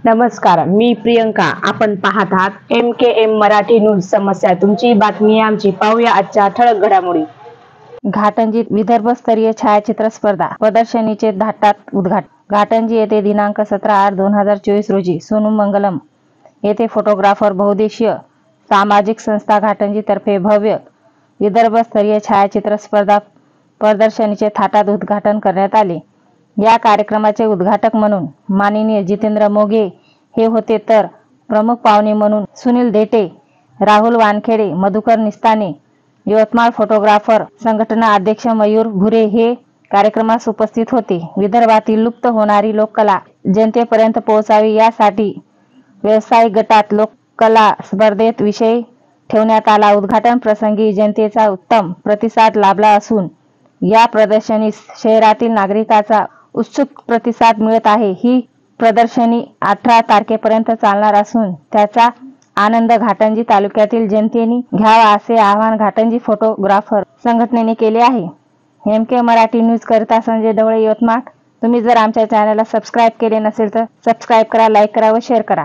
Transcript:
नमस्कार, मी प्रियंका. आपण पाहत आहात MKM मराठी न्यूज. समस्या तुमची, बातमी आमची. पाहूया आजच्या ठळक घडामोडी. घाटंजीत विदर्भस्तरीय छायाचित्र स्पर्धा प्रदर्शनीचे धाटात उद्घाटन. घाटंजी येथे दिनांक 17/8/2024 रोजी सोनू मंगलम येथे फोटोग्राफर बहुउद्देशीय सामाजिक संस्था घाटंजी तर्फे भव्य विदर्भस्तरीय छायाचित्र स्पर्धा प्रदर्शनीचे थाटात उद्घाटन करण्यात आले. या कार्यक्रमाचे उद्घाटक म्हणून माननीय जितेंद्र मोघे हे होते, तर प्रमुख पाहुणे म्हणून सुनील देटे, राहुल वानखेडे, मधुकर निस्ताने, यवतमाळ फोटोग्राफर संघटना अध्यक्ष मयूर भुरे हे कार्यक्रमास उपस्थित होते. विदर्भातील लुप्त होणारी लोककला जनतेपर्यंत पोहोचावी यासाठी व्यावसायिक गटात लोककला स्पर्धेत विषय ठेवण्यात आला. उद्घाटन प्रसंगी जनतेचा उत्तम प्रतिसाद लाभला असून या प्रदर्शनीस शहरातील नागरिकांचा उत्स्फूर्त प्रतिसाद मिळत आहे. ही प्रदर्शनी 18 तारखेपर्यंत चालणार असून त्याचा आनंद घाटंजी तालुक्यातील जनतेने घ्यावा असे आवाहन घाटंजी फोटोग्राफर संघटनेने केले आहे. MK मराठी न्यूज करिता संजय ढवळे, यवतमाळ. तुम्ही जर आमच्या चॅनलला सबस्क्राईब केले नसेल तर सबस्क्राईब करा, लाईक करा व शेअर करा.